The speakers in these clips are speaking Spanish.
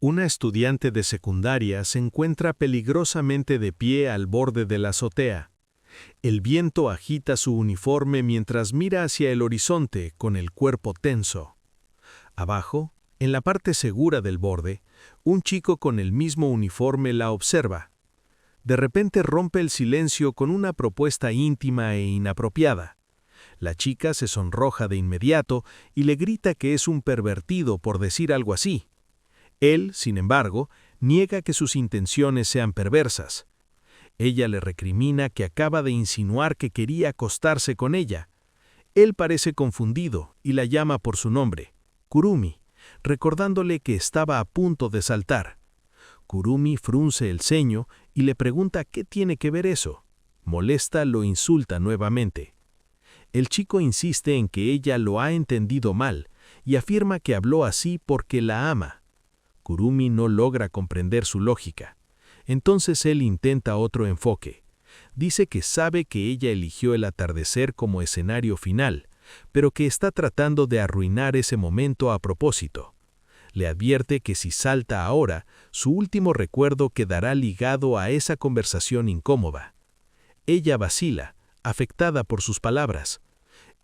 Una estudiante de secundaria se encuentra peligrosamente de pie al borde de la azotea. El viento agita su uniforme mientras mira hacia el horizonte con el cuerpo tenso. Abajo, en la parte segura del borde, un chico con el mismo uniforme la observa. De repente rompe el silencio con una propuesta íntima e inapropiada. La chica se sonroja de inmediato y le grita que es un pervertido por decir algo así. Él, sin embargo, niega que sus intenciones sean perversas. Ella le recrimina que acaba de insinuar que quería acostarse con ella. Él parece confundido y la llama por su nombre, Kurumi, recordándole que estaba a punto de saltar. Kurumi frunce el ceño y le pregunta qué tiene que ver eso. Molesta, lo insulta nuevamente. El chico insiste en que ella lo ha entendido mal y afirma que habló así porque la ama. Kurumi no logra comprender su lógica. Entonces él intenta otro enfoque. Dice que sabe que ella eligió el atardecer como escenario final, pero que está tratando de arruinar ese momento a propósito. Le advierte que si salta ahora, su último recuerdo quedará ligado a esa conversación incómoda. Ella vacila, afectada por sus palabras.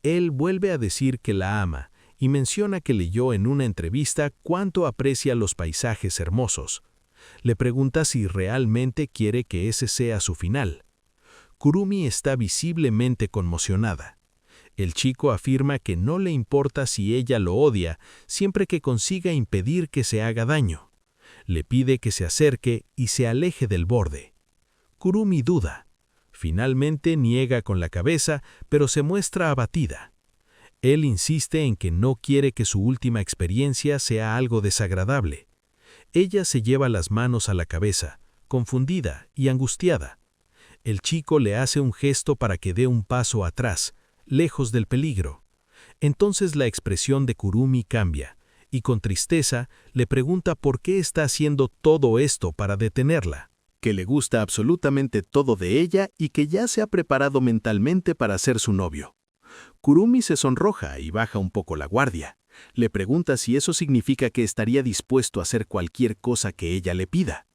Él vuelve a decir que la ama y menciona que leyó en una entrevista cuánto aprecia los paisajes hermosos. Le pregunta si realmente quiere que ese sea su final. Kurumi está visiblemente conmocionada. El chico afirma que no le importa si ella lo odia, siempre que consiga impedir que se haga daño. Le pide que se acerque y se aleje del borde. Kurumi duda. Finalmente niega con la cabeza, pero se muestra abatida. Él insiste en que no quiere que su última experiencia sea algo desagradable. Ella se lleva las manos a la cabeza, confundida y angustiada. El chico le hace un gesto para que dé un paso atrás, lejos del peligro. Entonces la expresión de Kurumi cambia, y con tristeza le pregunta por qué está haciendo todo esto para detenerla. Que le gusta absolutamente todo de ella y que ya se ha preparado mentalmente para ser su novio. Kurumi se sonroja y baja un poco la guardia. Le pregunta si eso significa que estaría dispuesto a hacer cualquier cosa que ella le pida.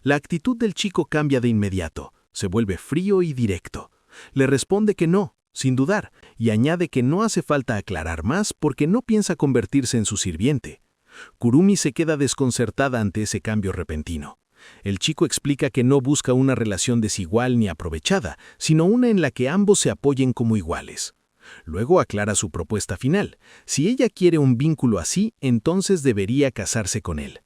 La actitud del chico cambia de inmediato, se vuelve frío y directo. Le responde que no, sin dudar, y añade que no hace falta aclarar más porque no piensa convertirse en su sirviente. Kurumi se queda desconcertada ante ese cambio repentino. El chico explica que no busca una relación desigual ni aprovechada, sino una en la que ambos se apoyen como iguales. Luego aclara su propuesta final. Si ella quiere un vínculo así, entonces debería casarse con él.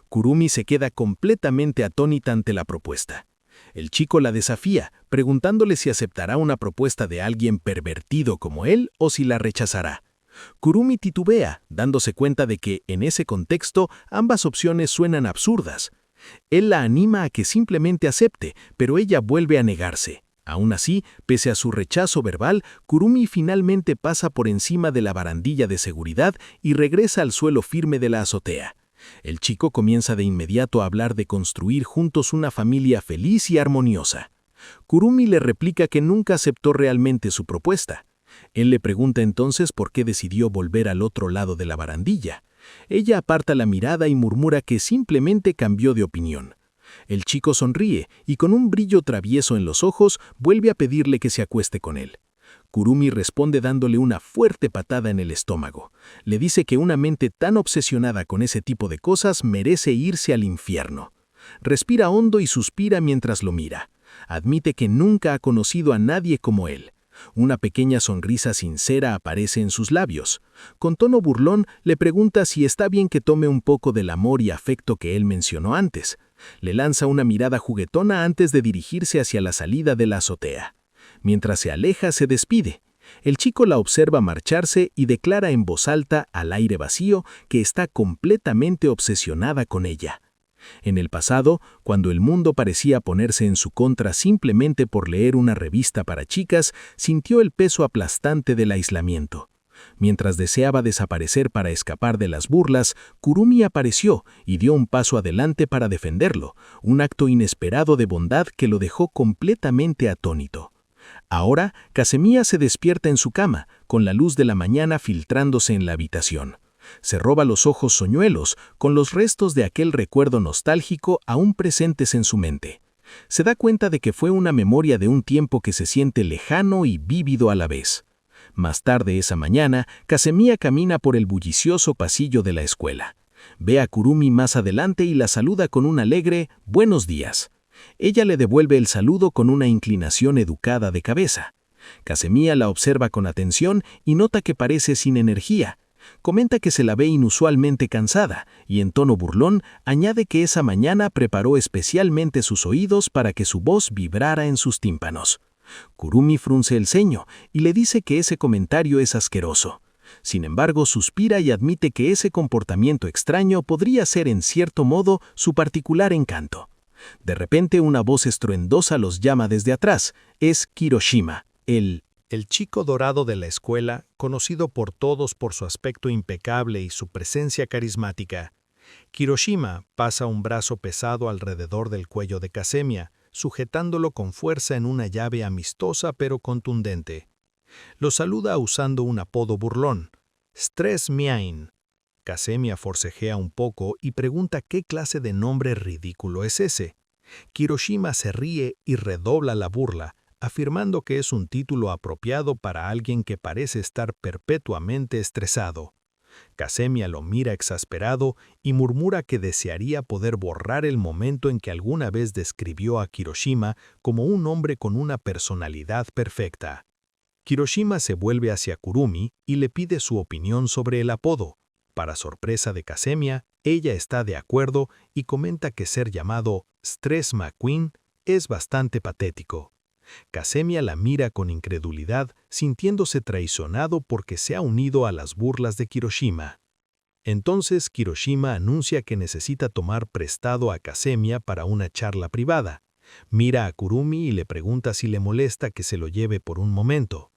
Kurumi se queda completamente atónita ante la propuesta. El chico la desafía, preguntándole si aceptará una propuesta de alguien pervertido como él o si la rechazará. Kurumi titubea, dándose cuenta de que, en ese contexto, ambas opciones suenan absurdas. Él la anima a que simplemente acepte, pero ella vuelve a negarse. Aún así, pese a su rechazo verbal, Kurumi finalmente pasa por encima de la barandilla de seguridad y regresa al suelo firme de la azotea. El chico comienza de inmediato a hablar de construir juntos una familia feliz y armoniosa. Kurumi le replica que nunca aceptó realmente su propuesta. Él le pregunta entonces por qué decidió volver al otro lado de la barandilla. Ella aparta la mirada y murmura que simplemente cambió de opinión. El chico sonríe y con un brillo travieso en los ojos vuelve a pedirle que se acueste con él. Kurumi responde dándole una fuerte patada en el estómago. Le dice que una mente tan obsesionada con ese tipo de cosas merece irse al infierno. Respira hondo y suspira mientras lo mira. Admite que nunca ha conocido a nadie como él. Una pequeña sonrisa sincera aparece en sus labios. Con tono burlón le pregunta si está bien que tome un poco del amor y afecto que él mencionó antes. Le lanza una mirada juguetona antes de dirigirse hacia la salida de la azotea. Mientras se aleja, se despide. El chico la observa marcharse y declara en voz alta, al aire vacío, que está completamente obsesionada con ella. En el pasado, cuando el mundo parecía ponerse en su contra simplemente por leer una revista para chicas, sintió el peso aplastante del aislamiento. Mientras deseaba desaparecer para escapar de las burlas, Kurumi apareció y dio un paso adelante para defenderlo, un acto inesperado de bondad que lo dejó completamente atónito. Ahora, Kazemiya se despierta en su cama, con la luz de la mañana filtrándose en la habitación. Se roba los ojos soñuelos, con los restos de aquel recuerdo nostálgico aún presentes en su mente. Se da cuenta de que fue una memoria de un tiempo que se siente lejano y vívido a la vez. Más tarde esa mañana, Kasemiya camina por el bullicioso pasillo de la escuela. Ve a Kurumi más adelante y la saluda con un alegre «Buenos días». Ella le devuelve el saludo con una inclinación educada de cabeza. Kasemiya la observa con atención y nota que parece sin energía. Comenta que se la ve inusualmente cansada y en tono burlón añade que esa mañana preparó especialmente sus oídos para que su voz vibrara en sus tímpanos. Kurumi frunce el ceño y le dice que ese comentario es asqueroso. Sin embargo, suspira y admite que ese comportamiento extraño podría ser en cierto modo su particular encanto. De repente una voz estruendosa los llama desde atrás. Es Kiroshima, el chico dorado de la escuela, conocido por todos por su aspecto impecable y su presencia carismática. Kiroshima pasa un brazo pesado alrededor del cuello de Kasemiya, sujetándolo con fuerza en una llave amistosa pero contundente. Lo saluda usando un apodo burlón, Stress Miain. Kasemiya forcejea un poco y pregunta qué clase de nombre ridículo es ese. Kiroshima se ríe y redobla la burla, afirmando que es un título apropiado para alguien que parece estar perpetuamente estresado. Kasemiya lo mira exasperado y murmura que desearía poder borrar el momento en que alguna vez describió a Kiroshima como un hombre con una personalidad perfecta. Kiroshima se vuelve hacia Kurumi y le pide su opinión sobre el apodo. Para sorpresa de Kasemiya, ella está de acuerdo y comenta que ser llamado Stress McQueen es bastante patético. Kasemiya la mira con incredulidad, sintiéndose traicionado porque se ha unido a las burlas de Kiroshima. Entonces Kiroshima anuncia que necesita tomar prestado a Kasemiya para una charla privada. Mira a Kurumi y le pregunta si le molesta que se lo lleve por un momento.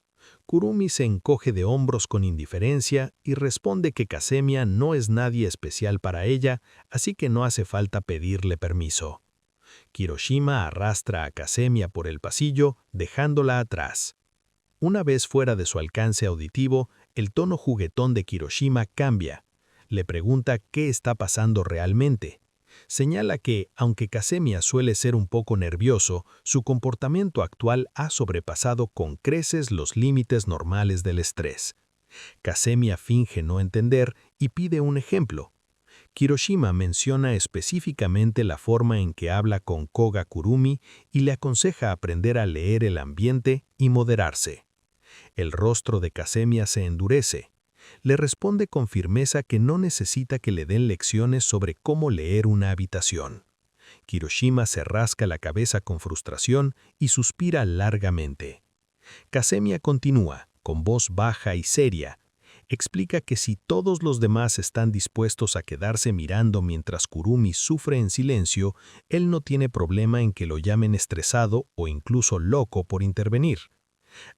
Kurumi se encoge de hombros con indiferencia y responde que Kasemiya no es nadie especial para ella, así que no hace falta pedirle permiso. Kiroshima arrastra a Kasemiya por el pasillo, dejándola atrás. Una vez fuera de su alcance auditivo, el tono juguetón de Kiroshima cambia. Le pregunta qué está pasando realmente. Señala que, aunque Kasemiya suele ser un poco nervioso, su comportamiento actual ha sobrepasado con creces los límites normales del estrés. Kasemiya finge no entender y pide un ejemplo. Kiroshima menciona específicamente la forma en que habla con Koga Kurumi y le aconseja aprender a leer el ambiente y moderarse. El rostro de Kasemiya se endurece. Le responde con firmeza que no necesita que le den lecciones sobre cómo leer una habitación. Kiroshima se rasca la cabeza con frustración y suspira largamente. Kasemiya continúa, con voz baja y seria. Explica que si todos los demás están dispuestos a quedarse mirando mientras Kurumi sufre en silencio, él no tiene problema en que lo llamen estresado o incluso loco por intervenir.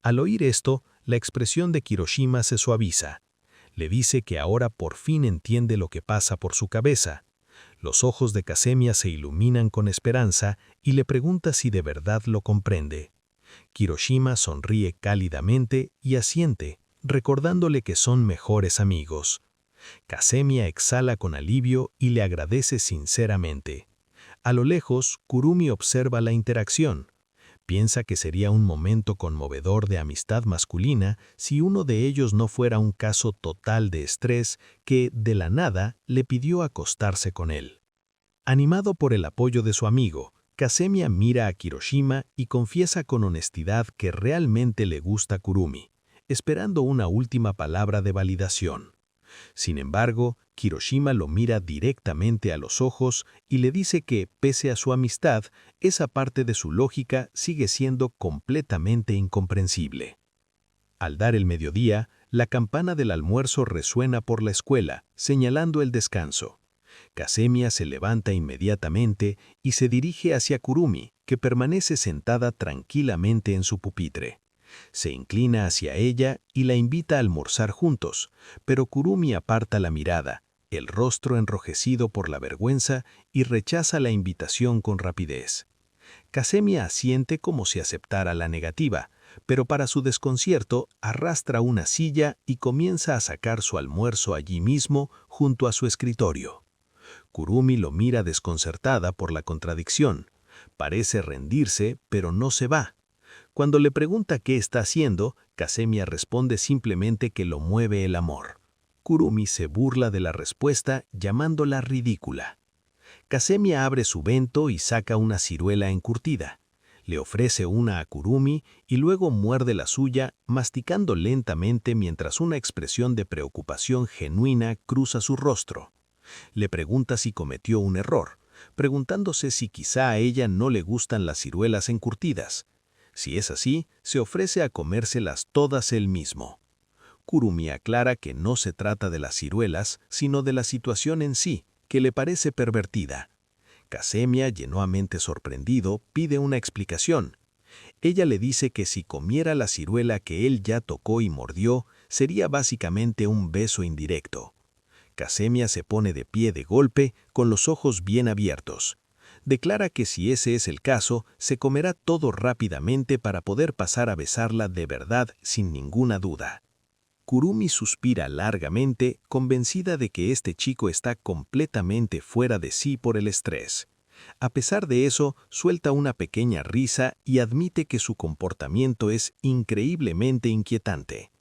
Al oír esto, la expresión de Kiroshima se suaviza. Le dice que ahora por fin entiende lo que pasa por su cabeza. Los ojos de Kasemiya se iluminan con esperanza y le pregunta si de verdad lo comprende. Kiroshima sonríe cálidamente y asiente, recordándole que son mejores amigos. Kasemiya exhala con alivio y le agradece sinceramente. A lo lejos, Kurumi observa la interacción. Piensa que sería un momento conmovedor de amistad masculina si uno de ellos no fuera un caso total de estrés que, de la nada, le pidió acostarse con él. Animado por el apoyo de su amigo, Kasemiya mira a Kiroshima y confiesa con honestidad que realmente le gusta Kurumi, esperando una última palabra de validación. Sin embargo, Kiroshima lo mira directamente a los ojos y le dice que, pese a su amistad, esa parte de su lógica sigue siendo completamente incomprensible. Al dar el mediodía, la campana del almuerzo resuena por la escuela, señalando el descanso. Kasemiya se levanta inmediatamente y se dirige hacia Kurumi, que permanece sentada tranquilamente en su pupitre. Se inclina hacia ella y la invita a almorzar juntos, pero Kurumi aparta la mirada, el rostro enrojecido por la vergüenza, y rechaza la invitación con rapidez. Kasemiya asiente como si aceptara la negativa, pero para su desconcierto arrastra una silla y comienza a sacar su almuerzo allí mismo junto a su escritorio. Kurumi lo mira desconcertada por la contradicción. Parece rendirse, pero no se va. Cuando le pregunta qué está haciendo, Kasemiya responde simplemente que lo mueve el amor. Kurumi se burla de la respuesta llamándola ridícula. Kasemiya abre su bento y saca una ciruela encurtida. Le ofrece una a Kurumi y luego muerde la suya, masticando lentamente mientras una expresión de preocupación genuina cruza su rostro. Le pregunta si cometió un error, preguntándose si quizá a ella no le gustan las ciruelas encurtidas. Si es así, se ofrece a comérselas todas él mismo. Kurumi aclara que no se trata de las ciruelas, sino de la situación en sí, que le parece pervertida. Kasemiya, genuinamente sorprendido, pide una explicación. Ella le dice que si comiera la ciruela que él ya tocó y mordió, sería básicamente un beso indirecto. Kasemiya se pone de pie de golpe, con los ojos bien abiertos. Declara que si ese es el caso, se comerá todo rápidamente para poder pasar a besarla de verdad sin ninguna duda. Kurumi suspira largamente, convencida de que este chico está completamente fuera de sí por el estrés. A pesar de eso, suelta una pequeña risa y admite que su comportamiento es increíblemente inquietante.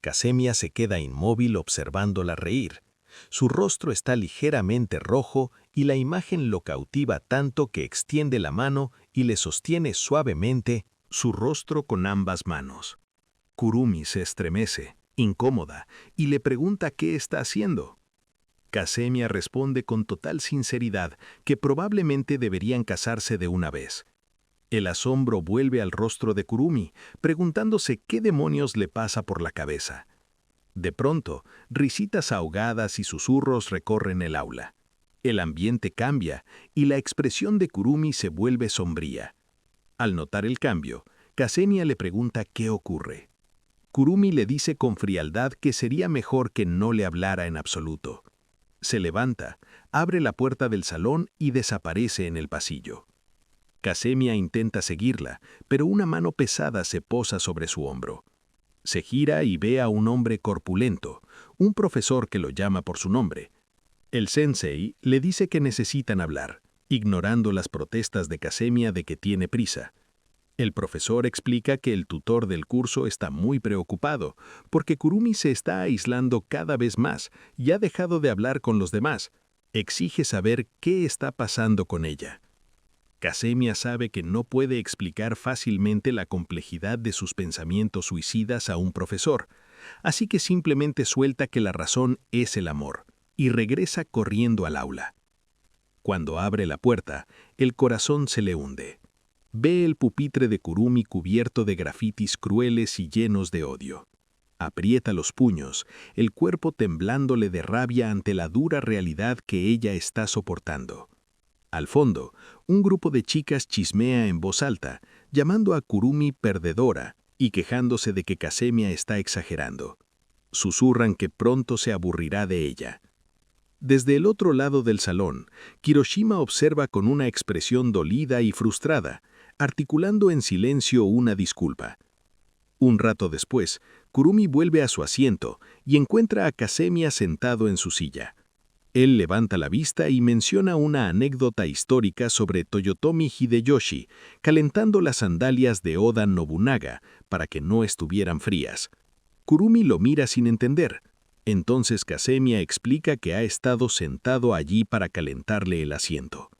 Kasemiya se queda inmóvil observándola reír. Su rostro está ligeramente rojo y la imagen lo cautiva tanto que extiende la mano y le sostiene suavemente su rostro con ambas manos. Kurumi se estremece, incómoda, y le pregunta qué está haciendo. Kasemiya responde con total sinceridad que probablemente deberían casarse de una vez. El asombro vuelve al rostro de Kurumi, preguntándose qué demonios le pasa por la cabeza. De pronto, risitas ahogadas y susurros recorren el aula. El ambiente cambia y la expresión de Kurumi se vuelve sombría. Al notar el cambio, Kasemiya le pregunta qué ocurre. Kurumi le dice con frialdad que sería mejor que no le hablara en absoluto. Se levanta, abre la puerta del salón y desaparece en el pasillo. Kasemiya intenta seguirla, pero una mano pesada se posa sobre su hombro. Se gira y ve a un hombre corpulento, un profesor que lo llama por su nombre. El sensei le dice que necesitan hablar, ignorando las protestas de Kasemiya de que tiene prisa. El profesor explica que el tutor del curso está muy preocupado, porque Kurumi se está aislando cada vez más y ha dejado de hablar con los demás. Exige saber qué está pasando con ella. Kasemiya sabe que no puede explicar fácilmente la complejidad de sus pensamientos suicidas a un profesor, así que simplemente suelta que la razón es el amor, y regresa corriendo al aula. Cuando abre la puerta, el corazón se le hunde. Ve el pupitre de Kurumi cubierto de grafitis crueles y llenos de odio. Aprieta los puños, el cuerpo temblándole de rabia ante la dura realidad que ella está soportando. Al fondo, un grupo de chicas chismea en voz alta, llamando a Kurumi perdedora y quejándose de que Kasemiya está exagerando. Susurran que pronto se aburrirá de ella. Desde el otro lado del salón, Kiroshima observa con una expresión dolida y frustrada, articulando en silencio una disculpa. Un rato después, Kurumi vuelve a su asiento y encuentra a Kasemiya sentado en su silla. Él levanta la vista y menciona una anécdota histórica sobre Toyotomi Hideyoshi, calentando las sandalias de Oda Nobunaga para que no estuvieran frías. Kurumi lo mira sin entender. Entonces Kasemiya explica que ha estado sentado allí para calentarle el asiento.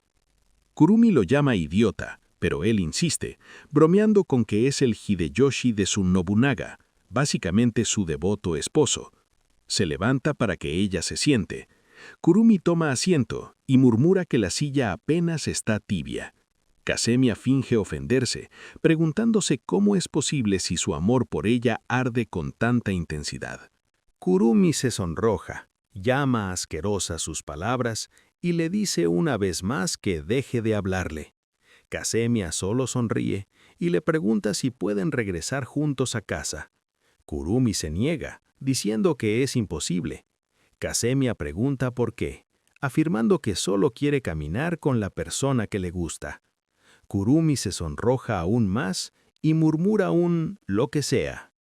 Kurumi lo llama idiota, pero él insiste, bromeando con que es el Hideyoshi de su Nobunaga, básicamente su devoto esposo. Se levanta para que ella se siente. Kurumi toma asiento y murmura que la silla apenas está tibia. Kasemiya finge ofenderse, preguntándose cómo es posible si su amor por ella arde con tanta intensidad. Kurumi se sonroja, llama asquerosas sus palabras y le dice una vez más que deje de hablarle. Kasemiya solo sonríe y le pregunta si pueden regresar juntos a casa. Kurumi se niega, diciendo que es imposible. Kasemiya pregunta por qué, afirmando que solo quiere caminar con la persona que le gusta. Kurumi se sonroja aún más y murmura un lo que sea.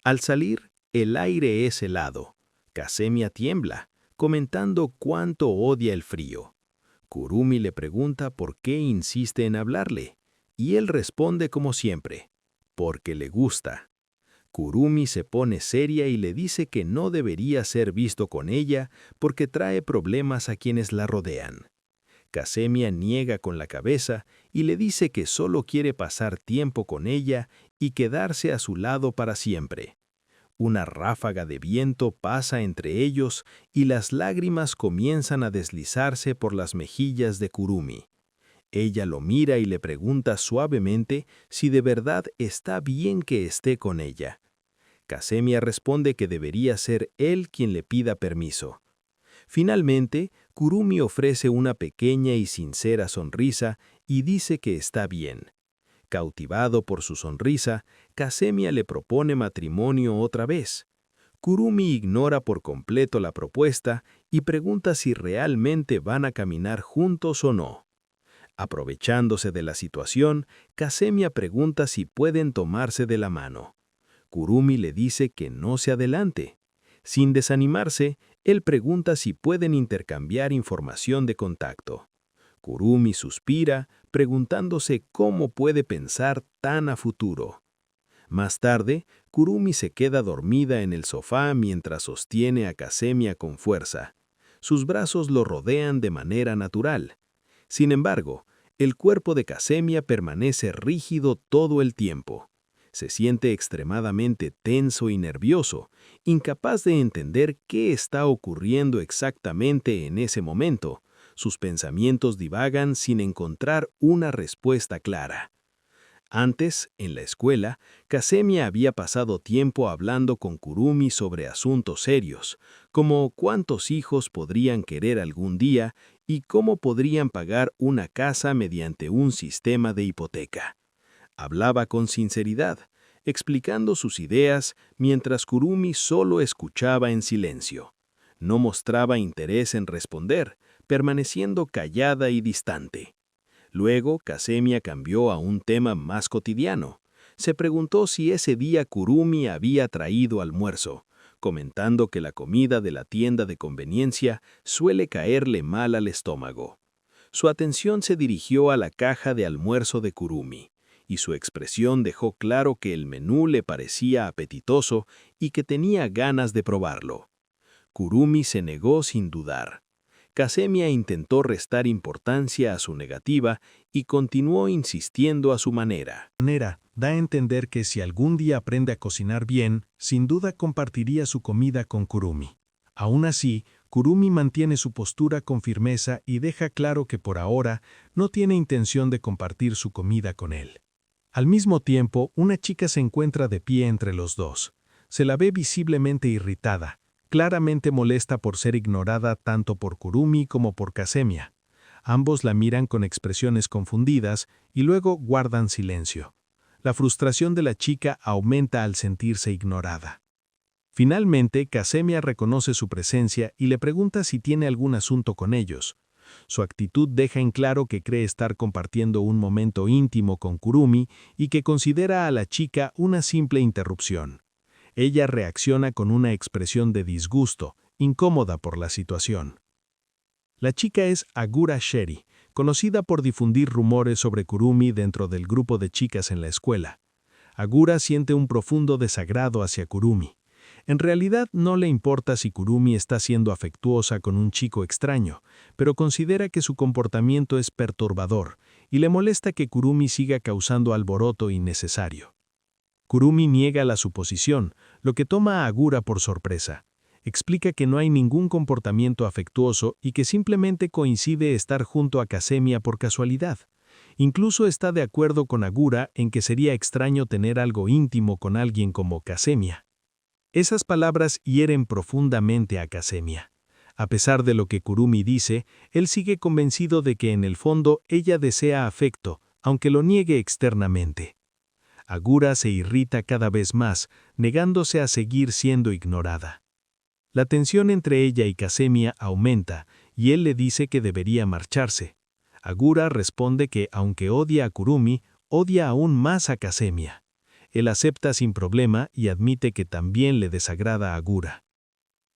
Al salir, el aire es helado. Kasemia tiembla, comentando cuánto odia el frío. Kurumi le pregunta por qué insiste en hablarle, y él responde como siempre, porque le gusta. Kurumi se pone seria y le dice que no debería ser visto con ella porque trae problemas a quienes la rodean. Kasemia niega con la cabeza y le dice que solo quiere pasar tiempo con ella y quedarse a su lado para siempre. Una ráfaga de viento pasa entre ellos y las lágrimas comienzan a deslizarse por las mejillas de Kurumi. Ella lo mira y le pregunta suavemente si de verdad está bien que esté con ella. Kasemia responde que debería ser él quien le pida permiso. Finalmente, Kurumi ofrece una pequeña y sincera sonrisa y dice que está bien. Cautivado por su sonrisa, Kasemia le propone matrimonio otra vez. Kurumi ignora por completo la propuesta y pregunta si realmente van a caminar juntos o no. Aprovechándose de la situación, Kasemia pregunta si pueden tomarse de la mano. Kurumi le dice que no se adelante. Sin desanimarse, él pregunta si pueden intercambiar información de contacto. Kurumi suspira, preguntándose cómo puede pensar tan a futuro. Más tarde, Kurumi se queda dormida en el sofá mientras sostiene a Kasemia con fuerza. Sus brazos lo rodean de manera natural. Sin embargo, el cuerpo de Kasemia permanece rígido todo el tiempo. Se siente extremadamente tenso y nervioso, incapaz de entender qué está ocurriendo exactamente en ese momento. Sus pensamientos divagan sin encontrar una respuesta clara. Antes, en la escuela, Kasemia había pasado tiempo hablando con Kurumi sobre asuntos serios, como cuántos hijos podrían querer algún día y cómo podrían pagar una casa mediante un sistema de hipoteca. Hablaba con sinceridad, explicando sus ideas mientras Kurumi solo escuchaba en silencio. No mostraba interés en responder, permaneciendo callada y distante. Luego, Kasemia cambió a un tema más cotidiano. Se preguntó si ese día Kurumi había traído almuerzo, comentando que la comida de la tienda de conveniencia suele caerle mal al estómago. Su atención se dirigió a la caja de almuerzo de Kurumi, y su expresión dejó claro que el menú le parecía apetitoso y que tenía ganas de probarlo. Kurumi se negó sin dudar. Kasemia intentó restar importancia a su negativa y continuó insistiendo a su manera. Da a entender que si algún día aprende a cocinar bien, sin duda compartiría su comida con Kurumi. Aún así, Kurumi mantiene su postura con firmeza y deja claro que por ahora no tiene intención de compartir su comida con él. Al mismo tiempo, una chica se encuentra de pie entre los dos. Se la ve visiblemente irritada, claramente molesta por ser ignorada tanto por Kurumi como por Kasemia. Ambos la miran con expresiones confundidas y luego guardan silencio. La frustración de la chica aumenta al sentirse ignorada. Finalmente, Kasemia reconoce su presencia y le pregunta si tiene algún asunto con ellos. Su actitud deja en claro que cree estar compartiendo un momento íntimo con Kurumi y que considera a la chica una simple interrupción. Ella reacciona con una expresión de disgusto, incómoda por la situación. La chica es Agura Sheri, conocida por difundir rumores sobre Kurumi dentro del grupo de chicas en la escuela. Agura siente un profundo desagrado hacia Kurumi. En realidad no le importa si Kurumi está siendo afectuosa con un chico extraño, pero considera que su comportamiento es perturbador y le molesta que Kurumi siga causando alboroto innecesario. Kurumi niega la suposición, lo que toma a Agura por sorpresa. Explica que no hay ningún comportamiento afectuoso y que simplemente coincide estar junto a Kasemia por casualidad. Incluso está de acuerdo con Agura en que sería extraño tener algo íntimo con alguien como Kasemia. Esas palabras hieren profundamente a Kasemia. A pesar de lo que Kurumi dice, él sigue convencido de que en el fondo ella desea afecto, aunque lo niegue externamente. Agura se irrita cada vez más, negándose a seguir siendo ignorada. La tensión entre ella y Kasemia aumenta, y él le dice que debería marcharse. Agura responde que, aunque odia a Kurumi, odia aún más a Kasemia. Él acepta sin problema y admite que también le desagrada a Agura.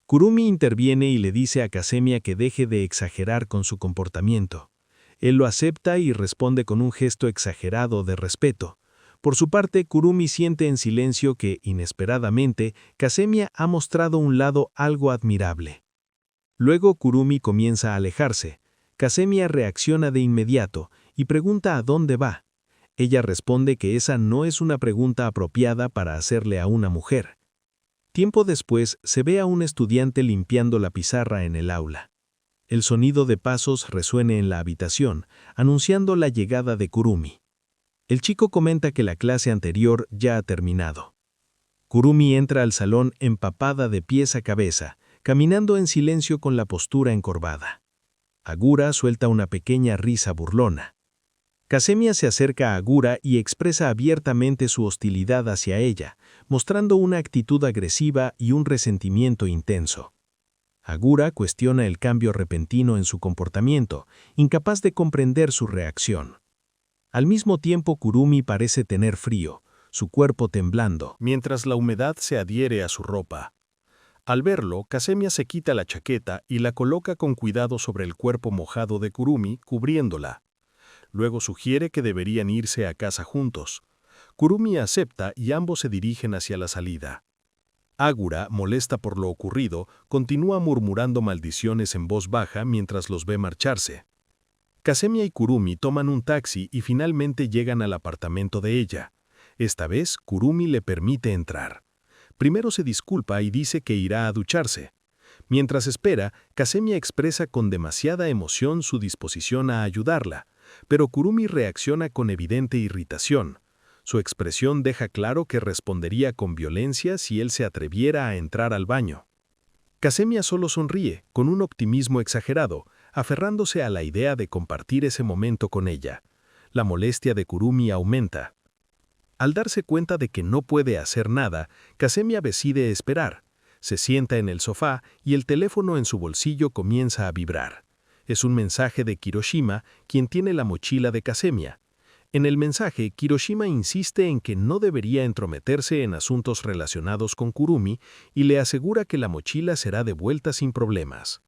Kurumi interviene y le dice a Kasemia que deje de exagerar con su comportamiento. Él lo acepta y responde con un gesto exagerado de respeto. Por su parte, Kurumi siente en silencio que, inesperadamente, Kasemia ha mostrado un lado algo admirable. Luego Kurumi comienza a alejarse. Kasemia reacciona de inmediato y pregunta a dónde va. Ella responde que esa no es una pregunta apropiada para hacerle a una mujer. Tiempo después, se ve a un estudiante limpiando la pizarra en el aula. El sonido de pasos resuena en la habitación, anunciando la llegada de Kurumi. El chico comenta que la clase anterior ya ha terminado. Kurumi entra al salón empapada de pies a cabeza, caminando en silencio con la postura encorvada. Agura suelta una pequeña risa burlona. Kasemia se acerca a Agura y expresa abiertamente su hostilidad hacia ella, mostrando una actitud agresiva y un resentimiento intenso. Agura cuestiona el cambio repentino en su comportamiento, incapaz de comprender su reacción. Al mismo tiempo, Kurumi parece tener frío, su cuerpo temblando, mientras la humedad se adhiere a su ropa. Al verlo, Kasemia se quita la chaqueta y la coloca con cuidado sobre el cuerpo mojado de Kurumi, cubriéndola. Luego sugiere que deberían irse a casa juntos. Kurumi acepta y ambos se dirigen hacia la salida. Agura, molesta por lo ocurrido, continúa murmurando maldiciones en voz baja mientras los ve marcharse. Kasemia y Kurumi toman un taxi y finalmente llegan al apartamento de ella. Esta vez, Kurumi le permite entrar. Primero se disculpa y dice que irá a ducharse. Mientras espera, Kasemia expresa con demasiada emoción su disposición a ayudarla, pero Kurumi reacciona con evidente irritación. Su expresión deja claro que respondería con violencia si él se atreviera a entrar al baño. Kasemia solo sonríe, con un optimismo exagerado, aferrándose a la idea de compartir ese momento con ella. La molestia de Kurumi aumenta. Al darse cuenta de que no puede hacer nada, Kasemia decide esperar. Se sienta en el sofá y el teléfono en su bolsillo comienza a vibrar. Es un mensaje de Kiroshima, quien tiene la mochila de Kasemia. En el mensaje, Kiroshima insiste en que no debería entrometerse en asuntos relacionados con Kurumi y le asegura que la mochila será devuelta sin problemas.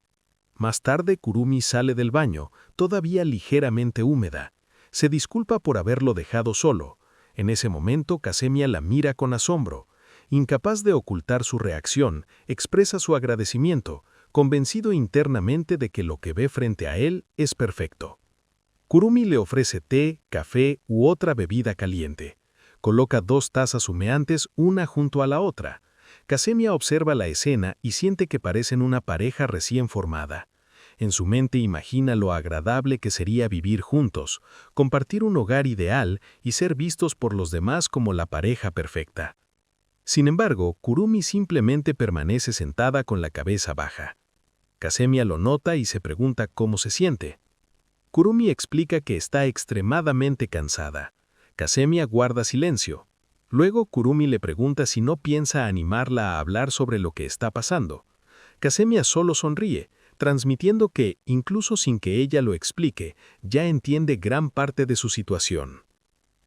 Más tarde, Kurumi sale del baño, todavía ligeramente húmeda. Se disculpa por haberlo dejado solo. En ese momento, Kasemia la mira con asombro. Incapaz de ocultar su reacción, expresa su agradecimiento, convencido internamente de que lo que ve frente a él es perfecto. Kurumi le ofrece té, café u otra bebida caliente. Coloca 2 tazas humeantes una junto a la otra. Kasemia observa la escena y siente que parecen una pareja recién formada. En su mente imagina lo agradable que sería vivir juntos, compartir un hogar ideal y ser vistos por los demás como la pareja perfecta. Sin embargo, Kurumi simplemente permanece sentada con la cabeza baja. Kasemia lo nota y se pregunta cómo se siente. Kurumi explica que está extremadamente cansada. Kasemia guarda silencio. Luego Kurumi le pregunta si no piensa animarla a hablar sobre lo que está pasando. Kasemia solo sonríe, transmitiendo que, incluso sin que ella lo explique, ya entiende gran parte de su situación.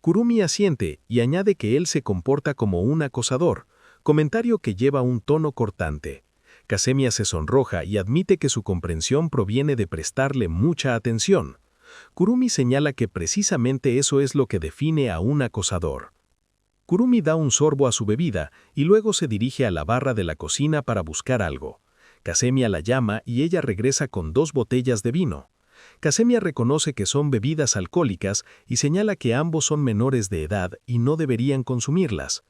Kurumi asiente y añade que él se comporta como un acosador, comentario que lleva un tono cortante. Kasemia se sonroja y admite que su comprensión proviene de prestarle mucha atención. Kurumi señala que precisamente eso es lo que define a un acosador. Kurumi da un sorbo a su bebida y luego se dirige a la barra de la cocina para buscar algo. Kasemia la llama y ella regresa con 2 botellas de vino. Kasemia reconoce que son bebidas alcohólicas y señala que ambos son menores de edad y no deberían consumirlas.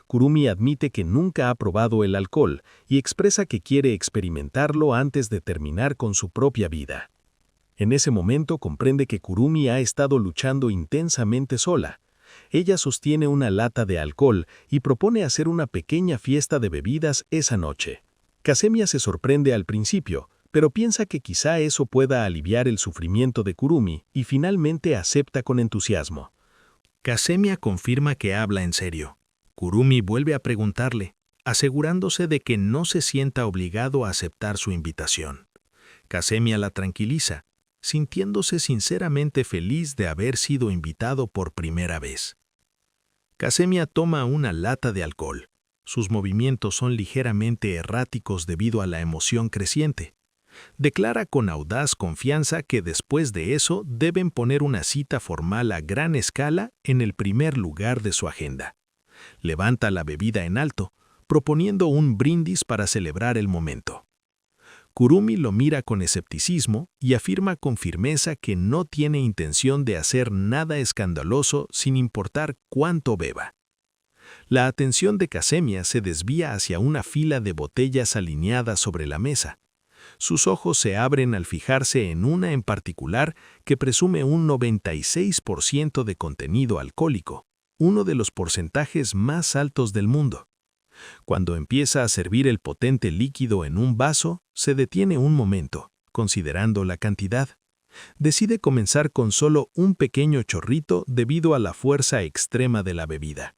Kurumi admite que nunca ha probado el alcohol y expresa que quiere experimentarlo antes de terminar con su propia vida. En ese momento comprende que Kurumi ha estado luchando intensamente sola. Ella sostiene una lata de alcohol y propone hacer una pequeña fiesta de bebidas esa noche. Kasemia se sorprende al principio, pero piensa que quizá eso pueda aliviar el sufrimiento de Kurumi y finalmente acepta con entusiasmo. Kasemia confirma que habla en serio. Kurumi vuelve a preguntarle, asegurándose de que no se sienta obligado a aceptar su invitación. Kasemia la tranquiliza, sintiéndose sinceramente feliz de haber sido invitado por primera vez. Kasemia toma una lata de alcohol. Sus movimientos son ligeramente erráticos debido a la emoción creciente. Declara con audaz confianza que después de eso deben poner una cita formal a gran escala en el primer lugar de su agenda. Levanta la bebida en alto, proponiendo un brindis para celebrar el momento. Kurumi lo mira con escepticismo y afirma con firmeza que no tiene intención de hacer nada escandaloso sin importar cuánto beba. La atención de Kasemia se desvía hacia una fila de botellas alineadas sobre la mesa. Sus ojos se abren al fijarse en una en particular que presume un 96% de contenido alcohólico, uno de los porcentajes más altos del mundo. Cuando empieza a servir el potente líquido en un vaso, se detiene un momento, considerando la cantidad. Decide comenzar con solo un pequeño chorrito debido a la fuerza extrema de la bebida.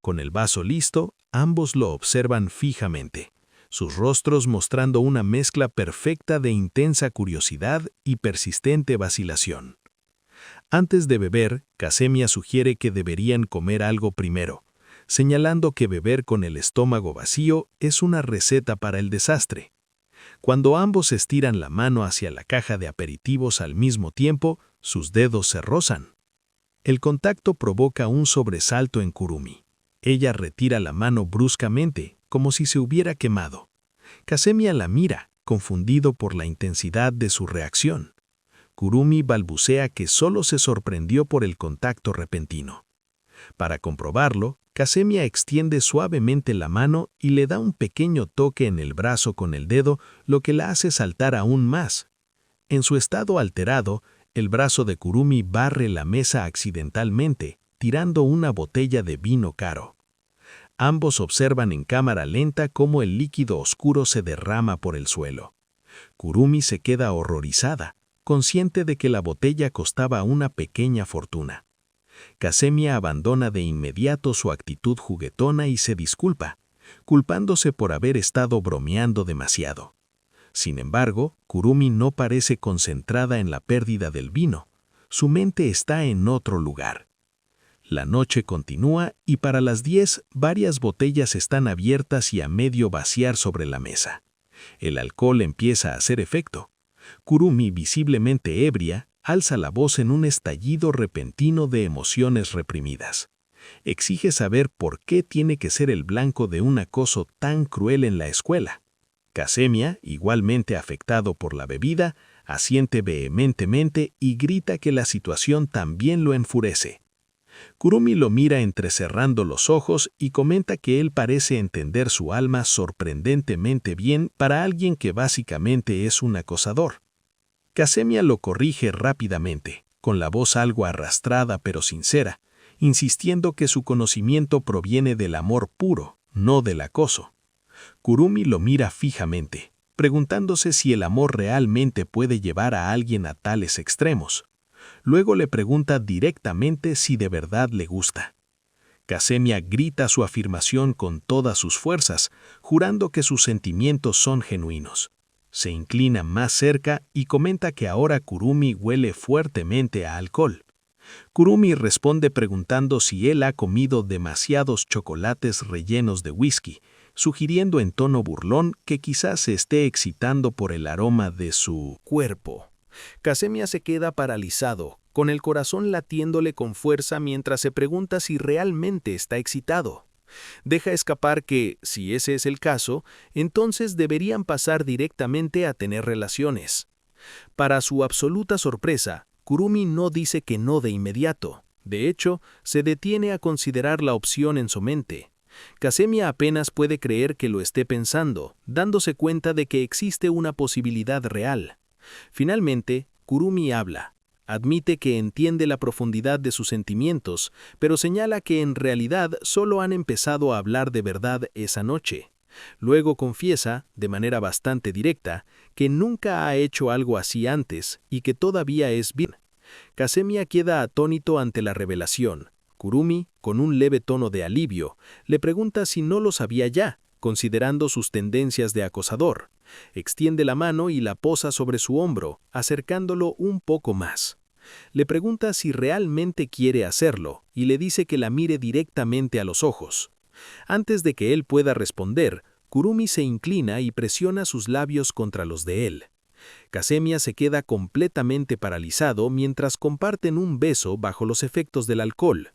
Con el vaso listo, ambos lo observan fijamente, sus rostros mostrando una mezcla perfecta de intensa curiosidad y persistente vacilación. Antes de beber, Kasemia sugiere que deberían comer algo primero, señalando que beber con el estómago vacío es una receta para el desastre. Cuando ambos estiran la mano hacia la caja de aperitivos al mismo tiempo, sus dedos se rozan. El contacto provoca un sobresalto en Kurumi. Ella retira la mano bruscamente, como si se hubiera quemado. Kasemia la mira, confundido por la intensidad de su reacción. Kurumi balbucea que solo se sorprendió por el contacto repentino. Para comprobarlo, Kasemia extiende suavemente la mano y le da un pequeño toque en el brazo con el dedo, lo que la hace saltar aún más. En su estado alterado, el brazo de Kurumi barre la mesa accidentalmente, tirando una botella de vino caro. Ambos observan en cámara lenta cómo el líquido oscuro se derrama por el suelo. Kurumi se queda horrorizada, consciente de que la botella costaba una pequeña fortuna. Kasemia abandona de inmediato su actitud juguetona y se disculpa, culpándose por haber estado bromeando demasiado. Sin embargo, Kurumi no parece concentrada en la pérdida del vino. Su mente está en otro lugar. La noche continúa y para las 10 varias botellas están abiertas y a medio vaciar sobre la mesa. El alcohol empieza a hacer efecto. Kurumi, visiblemente ebria, alza la voz en un estallido repentino de emociones reprimidas. Exige saber por qué tiene que ser el blanco de un acoso tan cruel en la escuela. Kasemia, igualmente afectado por la bebida, asiente vehementemente y grita que la situación también lo enfurece. Kurumi lo mira entrecerrando los ojos y comenta que él parece entender su alma sorprendentemente bien para alguien que básicamente es un acosador. Kasemia lo corrige rápidamente, con la voz algo arrastrada pero sincera, insistiendo que su conocimiento proviene del amor puro, no del acoso. Kurumi lo mira fijamente, preguntándose si el amor realmente puede llevar a alguien a tales extremos. Luego le pregunta directamente si de verdad le gusta. Kasemia grita su afirmación con todas sus fuerzas, jurando que sus sentimientos son genuinos. Se inclina más cerca y comenta que ahora Kurumi huele fuertemente a alcohol. Kurumi responde preguntando si él ha comido demasiados chocolates rellenos de whisky, sugiriendo en tono burlón que quizás se esté excitando por el aroma de su cuerpo. Kasemia se queda paralizado, con el corazón latiéndole con fuerza mientras se pregunta si realmente está excitado. Deja escapar que, si ese es el caso, entonces deberían pasar directamente a tener relaciones. Para su absoluta sorpresa, Kurumi no dice que no de inmediato. De hecho, se detiene a considerar la opción en su mente. Kasemia apenas puede creer que lo esté pensando, dándose cuenta de que existe una posibilidad real. Finalmente, Kurumi habla. Admite que entiende la profundidad de sus sentimientos, pero señala que en realidad solo han empezado a hablar de verdad esa noche. Luego confiesa, de manera bastante directa, que nunca ha hecho algo así antes y que todavía es virgen. Kasemia queda atónito ante la revelación. Kurumi, con un leve tono de alivio, le pregunta si no lo sabía ya, considerando sus tendencias de acosador. Extiende la mano y la posa sobre su hombro, acercándolo un poco más. Le pregunta si realmente quiere hacerlo y le dice que la mire directamente a los ojos. Antes de que él pueda responder, Kurumi se inclina y presiona sus labios contra los de él. Kasemiya se queda completamente paralizado mientras comparten un beso bajo los efectos del alcohol.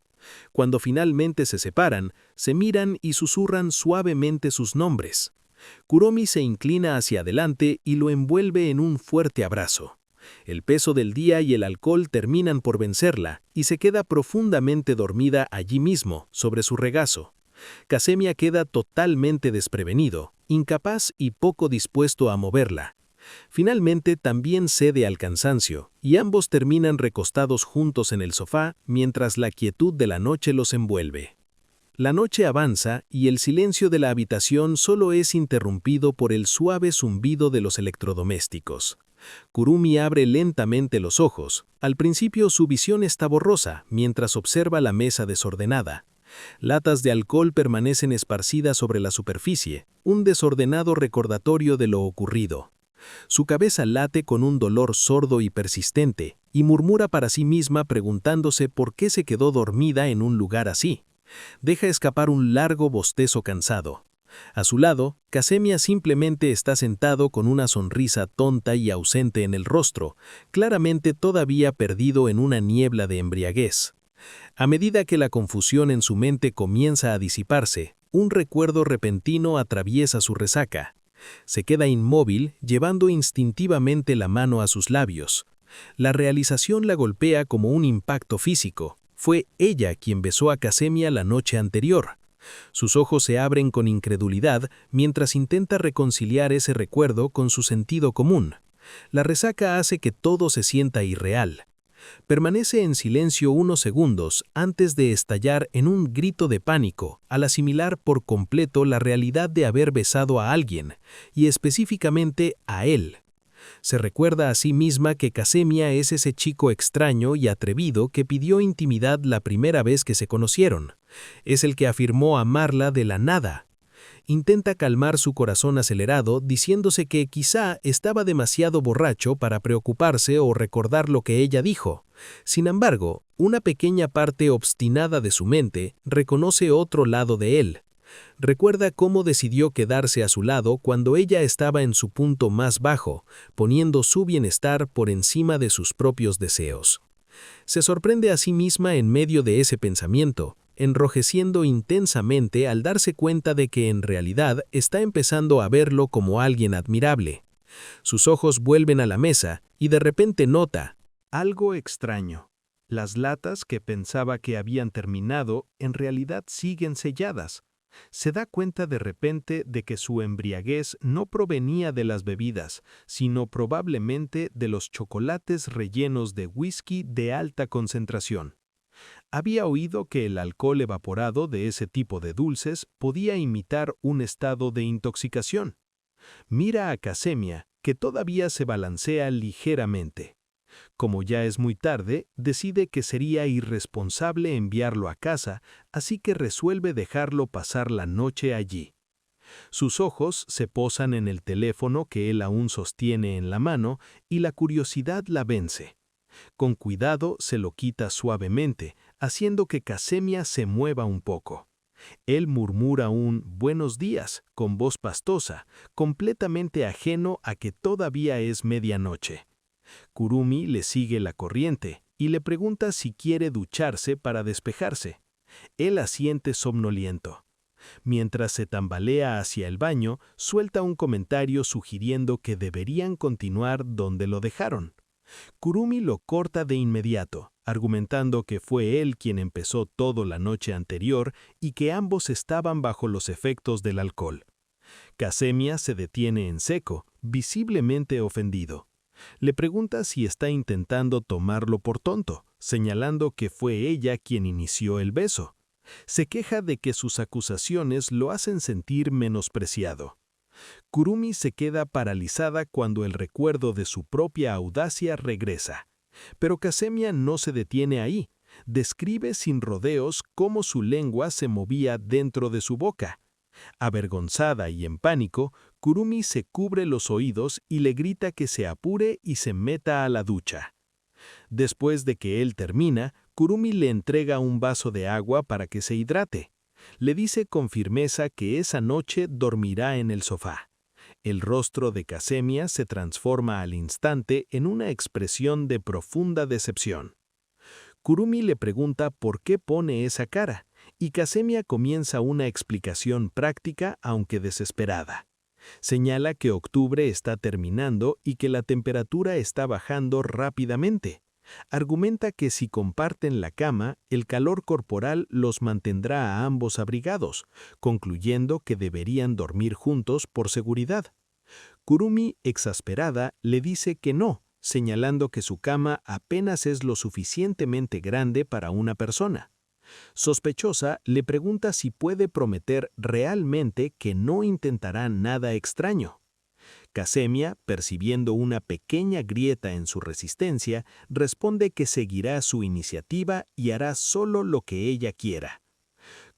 Cuando finalmente se separan, se miran y susurran suavemente sus nombres. Kurumi se inclina hacia adelante y lo envuelve en un fuerte abrazo. El peso del día y el alcohol terminan por vencerla y se queda profundamente dormida allí mismo, sobre su regazo. Kasemiya queda totalmente desprevenido, incapaz y poco dispuesto a moverla. Finalmente también cede al cansancio, y ambos terminan recostados juntos en el sofá mientras la quietud de la noche los envuelve. La noche avanza y el silencio de la habitación solo es interrumpido por el suave zumbido de los electrodomésticos. Kurumi abre lentamente los ojos. Al principio su visión está borrosa mientras observa la mesa desordenada. Latas de alcohol permanecen esparcidas sobre la superficie, un desordenado recordatorio de lo ocurrido. Su cabeza late con un dolor sordo y persistente, y murmura para sí misma preguntándose por qué se quedó dormida en un lugar así. Deja escapar un largo bostezo cansado. A su lado, Kasemiya simplemente está sentado con una sonrisa tonta y ausente en el rostro, claramente todavía perdido en una niebla de embriaguez. A medida que la confusión en su mente comienza a disiparse, un recuerdo repentino atraviesa su resaca. Se queda inmóvil, llevando instintivamente la mano a sus labios. La realización la golpea como un impacto físico. Fue ella quien besó a Kasemiya la noche anterior. Sus ojos se abren con incredulidad mientras intenta reconciliar ese recuerdo con su sentido común. La resaca hace que todo se sienta irreal. Permanece en silencio unos segundos antes de estallar en un grito de pánico al asimilar por completo la realidad de haber besado a alguien, y específicamente a él. Se recuerda a sí misma que Kasemiya es ese chico extraño y atrevido que pidió intimidad la primera vez que se conocieron. Es el que afirmó amarla de la nada. Intenta calmar su corazón acelerado diciéndose que quizá estaba demasiado borracho para preocuparse o recordar lo que ella dijo. Sin embargo, una pequeña parte obstinada de su mente reconoce otro lado de él. Recuerda cómo decidió quedarse a su lado cuando ella estaba en su punto más bajo, poniendo su bienestar por encima de sus propios deseos. Se sorprende a sí misma en medio de ese pensamiento, enrojeciendo intensamente al darse cuenta de que en realidad está empezando a verlo como alguien admirable. Sus ojos vuelven a la mesa y de repente nota algo extraño. Las latas que pensaba que habían terminado en realidad siguen selladas. Se da cuenta de repente de que su embriaguez no provenía de las bebidas, sino probablemente de los chocolates rellenos de whisky de alta concentración. Había oído que el alcohol evaporado de ese tipo de dulces podía imitar un estado de intoxicación. Mira a Kasemiya, que todavía se balancea ligeramente. Como ya es muy tarde, decide que sería irresponsable enviarlo a casa, así que resuelve dejarlo pasar la noche allí. Sus ojos se posan en el teléfono que él aún sostiene en la mano y la curiosidad la vence. Con cuidado se lo quita suavemente, haciendo que Kasemiya se mueva un poco. Él murmura un «buenos días» con voz pastosa, completamente ajeno a que todavía es medianoche. Kurumi le sigue la corriente y le pregunta si quiere ducharse para despejarse. Él asiente somnoliento. Mientras se tambalea hacia el baño, suelta un comentario sugiriendo que deberían continuar donde lo dejaron. Kurumi lo corta de inmediato, argumentando que fue él quien empezó todo la noche anterior y que ambos estaban bajo los efectos del alcohol. Kasemiya se detiene en seco, visiblemente ofendido. Le pregunta si está intentando tomarlo por tonto, señalando que fue ella quien inició el beso. Se queja de que sus acusaciones lo hacen sentir menospreciado. Kurumi se queda paralizada cuando el recuerdo de su propia audacia regresa. Pero Kasemiya no se detiene ahí. Describe sin rodeos cómo su lengua se movía dentro de su boca. Avergonzada y en pánico, Kurumi se cubre los oídos y le grita que se apure y se meta a la ducha. Después de que él termina, Kurumi le entrega un vaso de agua para que se hidrate. Le dice con firmeza que esa noche dormirá en el sofá. El rostro de Kasemiya se transforma al instante en una expresión de profunda decepción. Kurumi le pregunta por qué pone esa cara, y Kasemiya comienza una explicación práctica aunque desesperada. Señala que octubre está terminando y que la temperatura está bajando rápidamente. Argumenta que si comparten la cama, el calor corporal los mantendrá a ambos abrigados, concluyendo que deberían dormir juntos por seguridad. Kurumi, exasperada, le dice que no, señalando que su cama apenas es lo suficientemente grande para una persona. Sospechosa, le pregunta si puede prometer realmente que no intentará nada extraño. Kasemiya, percibiendo una pequeña grieta en su resistencia, responde que seguirá su iniciativa y hará solo lo que ella quiera.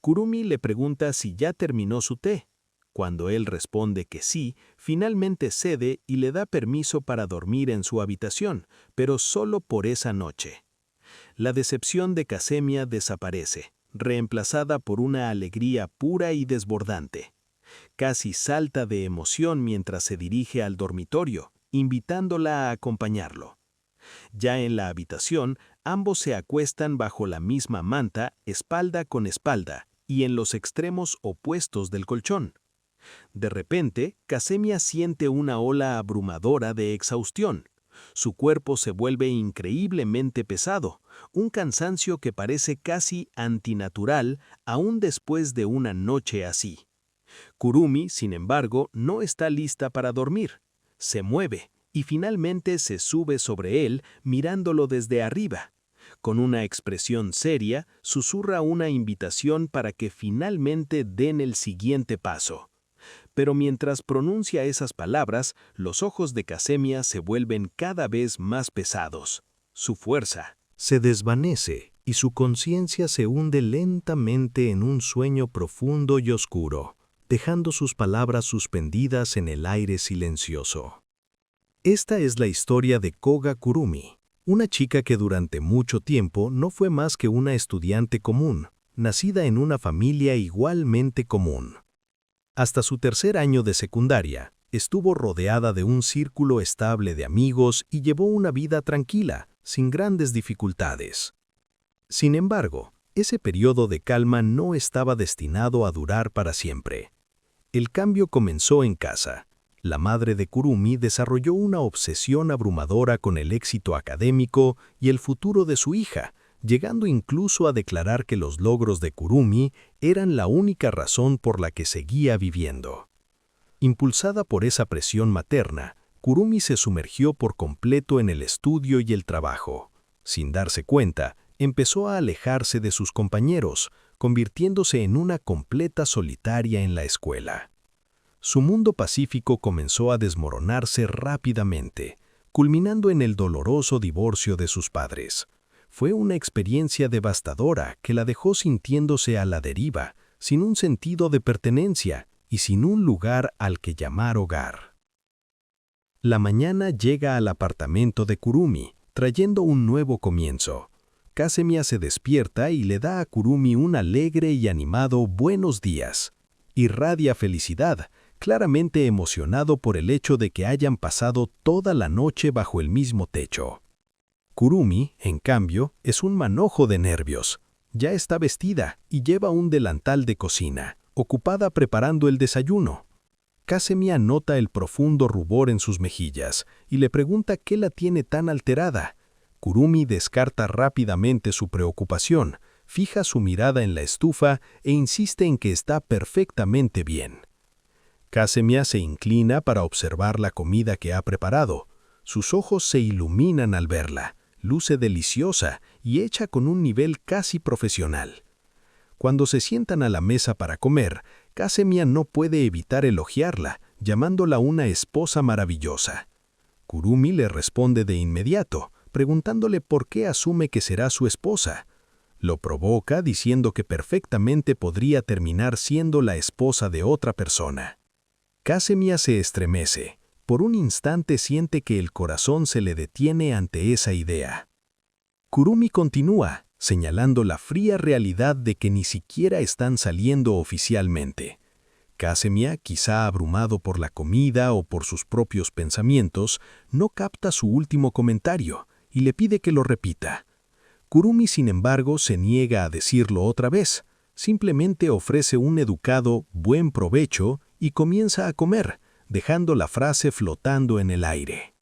Kurumi le pregunta si ya terminó su té. Cuando él responde que sí, finalmente cede y le da permiso para dormir en su habitación, pero solo por esa noche. La decepción de Kasemiya desaparece, reemplazada por una alegría pura y desbordante. Casi salta de emoción mientras se dirige al dormitorio, invitándola a acompañarlo. Ya en la habitación, ambos se acuestan bajo la misma manta, espalda con espalda, y en los extremos opuestos del colchón. De repente, Kasemiya siente una ola abrumadora de exhaustión. Su cuerpo se vuelve increíblemente pesado, un cansancio que parece casi antinatural aún después de una noche así. Kurumi, sin embargo, no está lista para dormir. Se mueve y finalmente se sube sobre él mirándolo desde arriba. Con una expresión seria, susurra una invitación para que finalmente den el siguiente paso. Pero mientras pronuncia esas palabras, los ojos de Kasemiya se vuelven cada vez más pesados. Su fuerza se desvanece y su conciencia se hunde lentamente en un sueño profundo y oscuro, dejando sus palabras suspendidas en el aire silencioso. Esta es la historia de Koga Kurumi, una chica que durante mucho tiempo no fue más que una estudiante común, nacida en una familia igualmente común. Hasta su tercer año de secundaria, estuvo rodeada de un círculo estable de amigos y llevó una vida tranquila, sin grandes dificultades. Sin embargo, ese periodo de calma no estaba destinado a durar para siempre. El cambio comenzó en casa. La madre de Kurumi desarrolló una obsesión abrumadora con el éxito académico y el futuro de su hija, llegando incluso a declarar que los logros de Kurumi eran la única razón por la que seguía viviendo. Impulsada por esa presión materna, Kurumi se sumergió por completo en el estudio y el trabajo. Sin darse cuenta, empezó a alejarse de sus compañeros, convirtiéndose en una completa solitaria en la escuela. Su mundo pacífico comenzó a desmoronarse rápidamente, culminando en el doloroso divorcio de sus padres. Fue una experiencia devastadora que la dejó sintiéndose a la deriva, sin un sentido de pertenencia y sin un lugar al que llamar hogar. La mañana llega al apartamento de Kurumi, trayendo un nuevo comienzo. Kasemiya se despierta y le da a Kurumi un alegre y animado buenos días. Irradia felicidad, claramente emocionado por el hecho de que hayan pasado toda la noche bajo el mismo techo. Kurumi, en cambio, es un manojo de nervios. Ya está vestida y lleva un delantal de cocina, ocupada preparando el desayuno. Kasemiya nota el profundo rubor en sus mejillas y le pregunta qué la tiene tan alterada. Kurumi descarta rápidamente su preocupación, fija su mirada en la estufa e insiste en que está perfectamente bien. Kasemiya se inclina para observar la comida que ha preparado. Sus ojos se iluminan al verla. Luce deliciosa y hecha con un nivel casi profesional. Cuando se sientan a la mesa para comer, Kasemiya no puede evitar elogiarla, llamándola una esposa maravillosa. Kurumi le responde de inmediato, preguntándole por qué asume que será su esposa. Lo provoca diciendo que perfectamente podría terminar siendo la esposa de otra persona. Kasemiya se estremece. Por un instante siente que el corazón se le detiene ante esa idea. Kurumi continúa, señalando la fría realidad de que ni siquiera están saliendo oficialmente. Kasemiya, quizá abrumado por la comida o por sus propios pensamientos, no capta su último comentario y le pide que lo repita. Kurumi, sin embargo, se niega a decirlo otra vez. Simplemente ofrece un educado buen provecho y comienza a comer, dejando la frase flotando en el aire.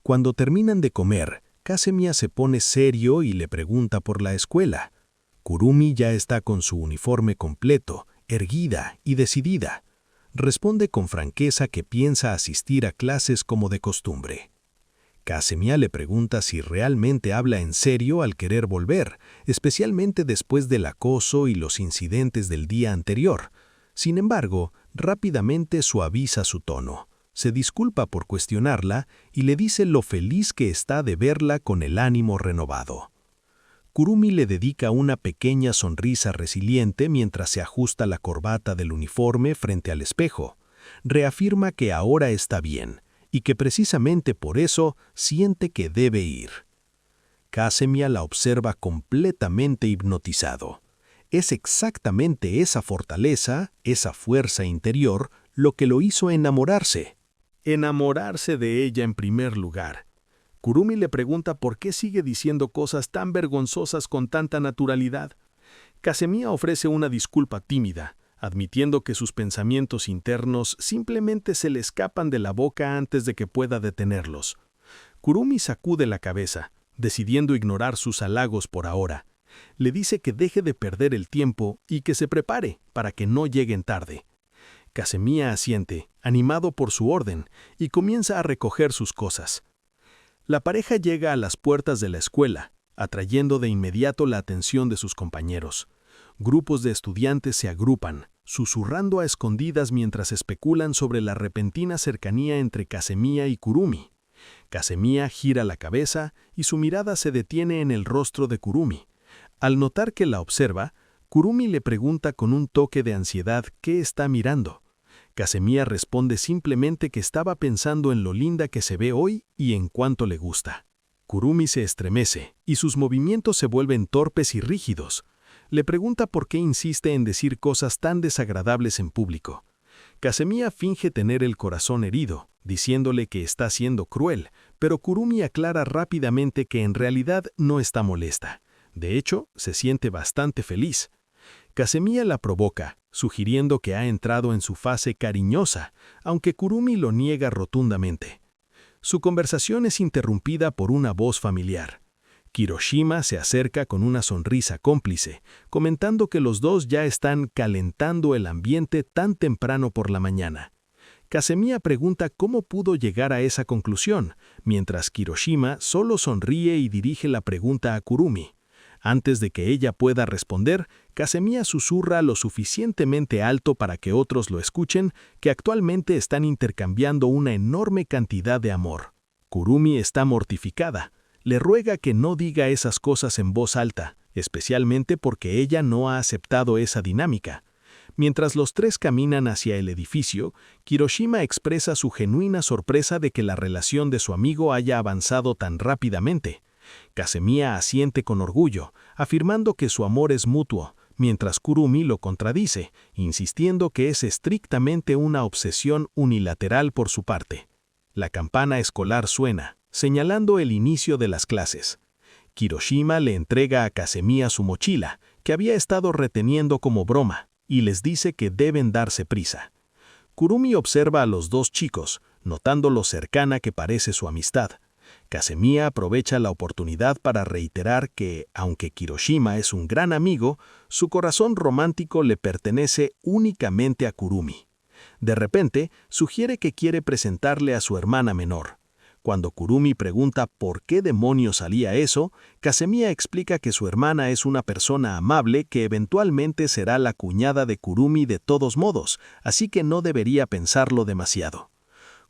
Cuando terminan de comer, Kasemiya se pone serio y le pregunta por la escuela. Kurumi ya está con su uniforme completo, erguida y decidida. Responde con franqueza que piensa asistir a clases como de costumbre. Kasemiya le pregunta si realmente habla en serio al querer volver, especialmente después del acoso y los incidentes del día anterior. Sin embargo, rápidamente suaviza su tono. Se disculpa por cuestionarla y le dice lo feliz que está de verla con el ánimo renovado. Kurumi le dedica una pequeña sonrisa resiliente mientras se ajusta la corbata del uniforme frente al espejo. Reafirma que ahora está bien y que precisamente por eso siente que debe ir. Kasemiya la observa completamente hipnotizado. Es exactamente esa fortaleza, esa fuerza interior, lo que lo hizo enamorarse. Enamorarse de ella en primer lugar. Kurumi le pregunta por qué sigue diciendo cosas tan vergonzosas con tanta naturalidad. Kasemiya ofrece una disculpa tímida, admitiendo que sus pensamientos internos simplemente se le escapan de la boca antes de que pueda detenerlos. Kurumi sacude la cabeza, decidiendo ignorar sus halagos por ahora. Le dice que deje de perder el tiempo y que se prepare para que no lleguen tarde. Kasemiya asiente, animado por su orden, y comienza a recoger sus cosas. La pareja llega a las puertas de la escuela, atrayendo de inmediato la atención de sus compañeros. Grupos de estudiantes se agrupan, susurrando a escondidas mientras especulan sobre la repentina cercanía entre Kasemiya y Kurumi. Kasemiya gira la cabeza y su mirada se detiene en el rostro de Kurumi. Al notar que la observa, Kurumi le pregunta con un toque de ansiedad qué está mirando. Kasemiya responde simplemente que estaba pensando en lo linda que se ve hoy y en cuánto le gusta. Kurumi se estremece y sus movimientos se vuelven torpes y rígidos. Le pregunta por qué insiste en decir cosas tan desagradables en público. Kasemiya finge tener el corazón herido, diciéndole que está siendo cruel, pero Kurumi aclara rápidamente que en realidad no está molesta. De hecho, se siente bastante feliz. Kasemiya la provoca, sugiriendo que ha entrado en su fase cariñosa, aunque Kurumi lo niega rotundamente. Su conversación es interrumpida por una voz familiar. Kiroshima se acerca con una sonrisa cómplice, comentando que los dos ya están calentando el ambiente tan temprano por la mañana. Kasemiya pregunta cómo pudo llegar a esa conclusión, mientras Kiroshima solo sonríe y dirige la pregunta a Kurumi. Antes de que ella pueda responder, Kasemiya susurra lo suficientemente alto para que otros lo escuchen que actualmente están intercambiando una enorme cantidad de amor. Kurumi está mortificada. Le ruega que no diga esas cosas en voz alta, especialmente porque ella no ha aceptado esa dinámica. Mientras los tres caminan hacia el edificio, Kiroshima expresa su genuina sorpresa de que la relación de su amigo haya avanzado tan rápidamente. Kasemiya asiente con orgullo, afirmando que su amor es mutuo, mientras Kurumi lo contradice, insistiendo que es estrictamente una obsesión unilateral por su parte. La campana escolar suena, señalando el inicio de las clases. Kiroshima le entrega a Kasemiya su mochila, que había estado reteniendo como broma, y les dice que deben darse prisa. Kurumi observa a los dos chicos, notando lo cercana que parece su amistad. Kasemiya aprovecha la oportunidad para reiterar que, aunque Kiroshima es un gran amigo, su corazón romántico le pertenece únicamente a Kurumi. De repente, sugiere que quiere presentarle a su hermana menor. Cuando Kurumi pregunta por qué demonios salía eso, Kasemiya explica que su hermana es una persona amable que eventualmente será la cuñada de Kurumi de todos modos, así que no debería pensarlo demasiado.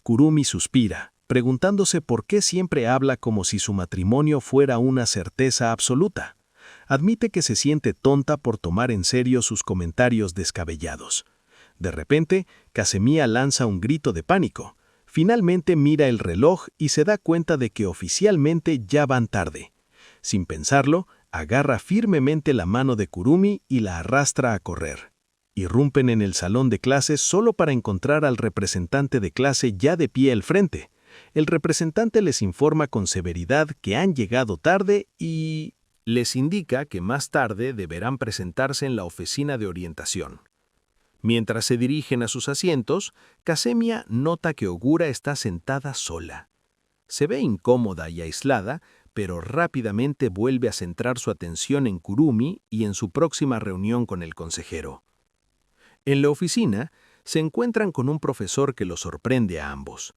Kurumi suspira, preguntándose por qué siempre habla como si su matrimonio fuera una certeza absoluta. Admite que se siente tonta por tomar en serio sus comentarios descabellados. De repente, Kasemiya lanza un grito de pánico. Finalmente mira el reloj y se da cuenta de que oficialmente ya van tarde. Sin pensarlo, agarra firmemente la mano de Kurumi y la arrastra a correr. Irrumpen en el salón de clases solo para encontrar al representante de clase ya de pie al frente. El representante les informa con severidad que han llegado tarde y les indica que más tarde deberán presentarse en la oficina de orientación. Mientras se dirigen a sus asientos, Kasemia nota que Ogura está sentada sola. Se ve incómoda y aislada, pero rápidamente vuelve a centrar su atención en Kurumi y en su próxima reunión con el consejero. En la oficina, se encuentran con un profesor que los sorprende a ambos.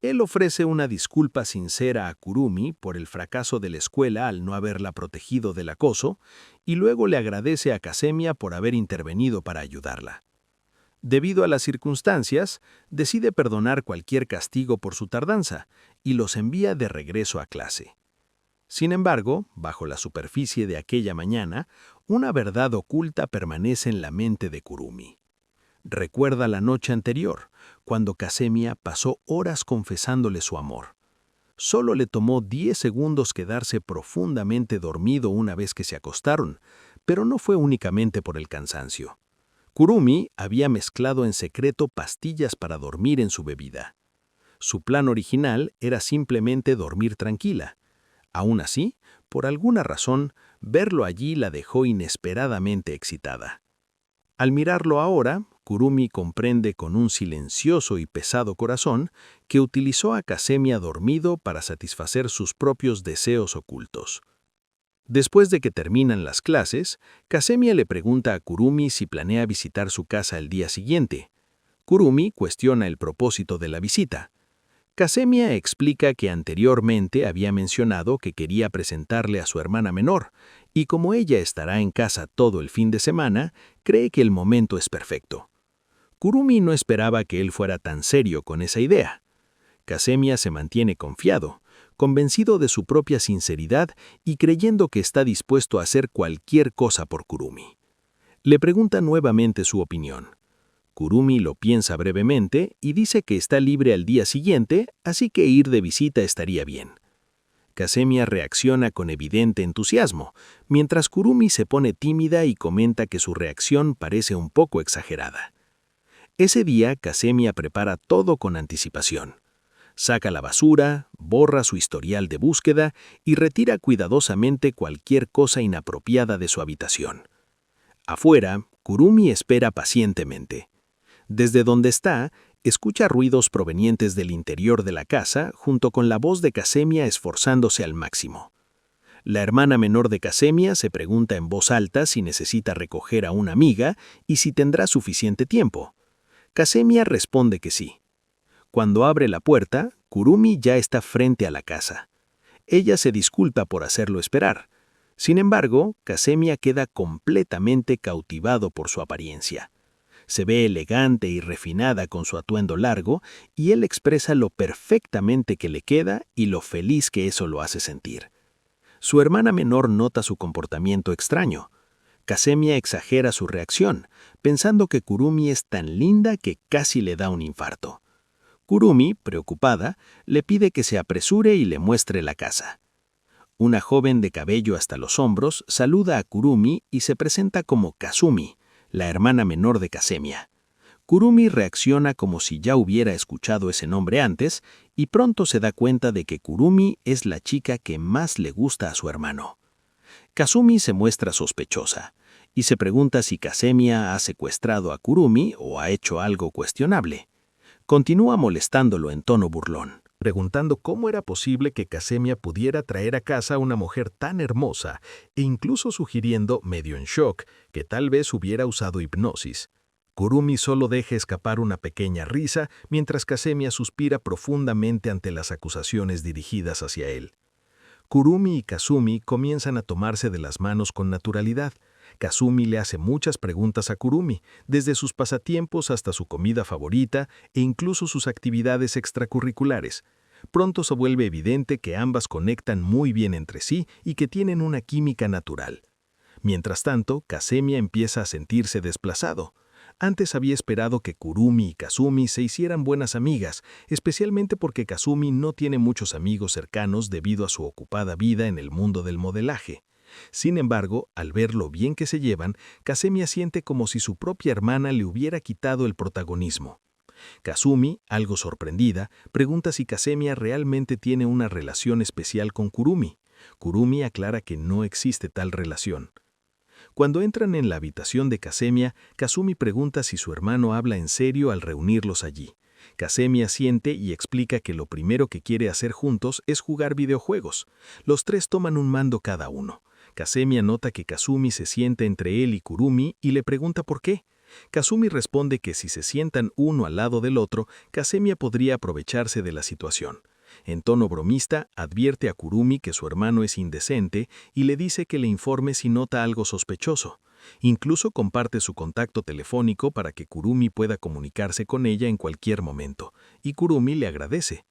Él ofrece una disculpa sincera a Kurumi por el fracaso de la escuela al no haberla protegido del acoso, y luego le agradece a Kasemia por haber intervenido para ayudarla. Debido a las circunstancias, decide perdonar cualquier castigo por su tardanza y los envía de regreso a clase. Sin embargo, bajo la superficie de aquella mañana, una verdad oculta permanece en la mente de Kurumi. Recuerda la noche anterior, cuando Kasemia pasó horas confesándole su amor. Solo le tomó 10 segundos quedarse profundamente dormido una vez que se acostaron, pero no fue únicamente por el cansancio. Kurumi había mezclado en secreto pastillas para dormir en su bebida. Su plan original era simplemente dormir tranquila. Aún así, por alguna razón, verlo allí la dejó inesperadamente excitada. Al mirarlo ahora, Kurumi comprende con un silencioso y pesado corazón que utilizó a Kasemia dormido para satisfacer sus propios deseos ocultos. Después de que terminan las clases, Kasemia le pregunta a Kurumi si planea visitar su casa el día siguiente. Kurumi cuestiona el propósito de la visita. Kasemia explica que anteriormente había mencionado que quería presentarle a su hermana menor, y como ella estará en casa todo el fin de semana, cree que el momento es perfecto. Kurumi no esperaba que él fuera tan serio con esa idea. Kasemia se mantiene confiado, convencido de su propia sinceridad y creyendo que está dispuesto a hacer cualquier cosa por Kurumi. Le pregunta nuevamente su opinión. Kurumi lo piensa brevemente y dice que está libre al día siguiente, así que ir de visita estaría bien. Kasemia reacciona con evidente entusiasmo, mientras Kurumi se pone tímida y comenta que su reacción parece un poco exagerada. Ese día, Kasemia prepara todo con anticipación. Saca la basura, borra su historial de búsqueda y retira cuidadosamente cualquier cosa inapropiada de su habitación. Afuera, Kurumi espera pacientemente. Desde donde está, escucha ruidos provenientes del interior de la casa junto con la voz de Kasemia esforzándose al máximo. La hermana menor de Kasemia se pregunta en voz alta si necesita recoger a una amiga y si tendrá suficiente tiempo. Kasemia responde que sí. Cuando abre la puerta, Kurumi ya está frente a la casa. Ella se disculpa por hacerlo esperar. Sin embargo, Kasemia queda completamente cautivado por su apariencia. Se ve elegante y refinada con su atuendo largo, y él expresa lo perfectamente que le queda y lo feliz que eso lo hace sentir. Su hermana menor nota su comportamiento extraño. Kasemia exagera su reacción, pensando que Kurumi es tan linda que casi le da un infarto. Kurumi, preocupada, le pide que se apresure y le muestre la casa. Una joven de cabello hasta los hombros saluda a Kurumi y se presenta como Kazumi, la hermana menor de Kasemia. Kurumi reacciona como si ya hubiera escuchado ese nombre antes y pronto se da cuenta de que Kurumi es la chica que más le gusta a su hermano. Kazumi se muestra sospechosa y se pregunta si Kasemia ha secuestrado a Kurumi o ha hecho algo cuestionable. Continúa molestándolo en tono burlón, preguntando cómo era posible que Kasemia pudiera traer a casa a una mujer tan hermosa e incluso sugiriendo, medio en shock, que tal vez hubiera usado hipnosis. Kurumi solo deja escapar una pequeña risa mientras Kasemia suspira profundamente ante las acusaciones dirigidas hacia él. Kurumi y Kazumi comienzan a tomarse de las manos con naturalidad. Kazumi le hace muchas preguntas a Kurumi, desde sus pasatiempos hasta su comida favorita e incluso sus actividades extracurriculares. Pronto se vuelve evidente que ambas conectan muy bien entre sí y que tienen una química natural. Mientras tanto, Kasemia empieza a sentirse desplazado. Antes había esperado que Kurumi y Kazumi se hicieran buenas amigas, especialmente porque Kazumi no tiene muchos amigos cercanos debido a su ocupada vida en el mundo del modelaje. Sin embargo, al ver lo bien que se llevan, Kasemia siente como si su propia hermana le hubiera quitado el protagonismo. Kazumi, algo sorprendida, pregunta si Kasemia realmente tiene una relación especial con Kurumi. Kurumi aclara que no existe tal relación. Cuando entran en la habitación de Kasemia, Kazumi pregunta si su hermano habla en serio al reunirlos allí. Kasemia asiente y explica que lo primero que quiere hacer juntos es jugar videojuegos. Los tres toman un mando cada uno. Kasemia nota que Kazumi se sienta entre él y Kurumi y le pregunta por qué. Kazumi responde que si se sientan uno al lado del otro, Kasemia podría aprovecharse de la situación. En tono bromista, advierte a Kurumi que su hermano es indecente y le dice que le informe si nota algo sospechoso. Incluso comparte su contacto telefónico para que Kurumi pueda comunicarse con ella en cualquier momento, y Kurumi le agradece.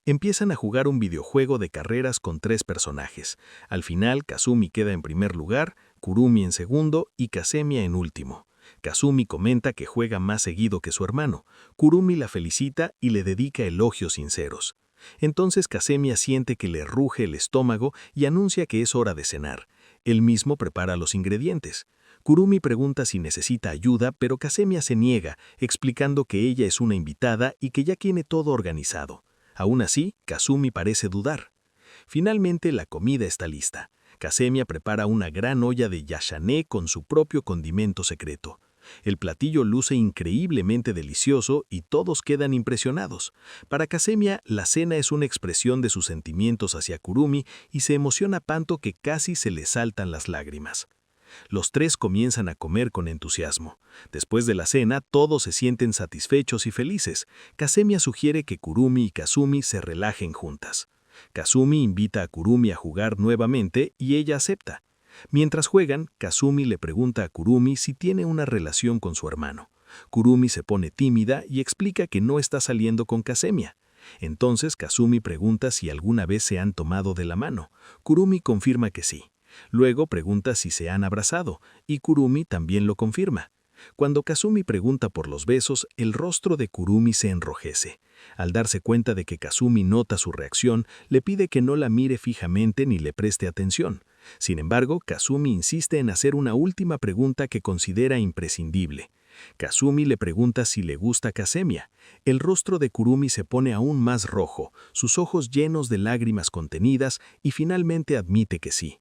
Empiezan a jugar un videojuego de carreras con 3 personajes. Al final, Kazumi queda en primer lugar, Kurumi en segundo y Kasemia en último. Kazumi comenta que juega más seguido que su hermano. Kurumi la felicita y le dedica elogios sinceros. Entonces Kasemia siente que le ruge el estómago y anuncia que es hora de cenar. Él mismo prepara los ingredientes. Kurumi pregunta si necesita ayuda, pero Kasemia se niega, explicando que ella es una invitada y que ya tiene todo organizado. Aún así, Kazumi parece dudar. Finalmente, la comida está lista. Kasemia prepara una gran olla de yashané con su propio condimento secreto. El platillo luce increíblemente delicioso y todos quedan impresionados. Para Kasemia, la cena es una expresión de sus sentimientos hacia Kurumi y se emociona tanto que casi se le saltan las lágrimas. Los tres comienzan a comer con entusiasmo. Después de la cena, todos se sienten satisfechos y felices. Kasemia sugiere que Kurumi y Kazumi se relajen juntas. Kazumi invita a Kurumi a jugar nuevamente y ella acepta. Mientras juegan, Kazumi le pregunta a Kurumi si tiene una relación con su hermano. Kurumi se pone tímida y explica que no está saliendo con Kasemia. Entonces Kazumi pregunta si alguna vez se han tomado de la mano. Kurumi confirma que sí. Luego pregunta si se han abrazado, y Kurumi también lo confirma. Cuando Kazumi pregunta por los besos, el rostro de Kurumi se enrojece. Al darse cuenta de que Kazumi nota su reacción, le pide que no la mire fijamente ni le preste atención. Sin embargo, Kazumi insiste en hacer una última pregunta que considera imprescindible. Kazumi le pregunta si le gusta Kasemia. El rostro de Kurumi se pone aún más rojo, sus ojos llenos de lágrimas contenidas, y finalmente admite que sí.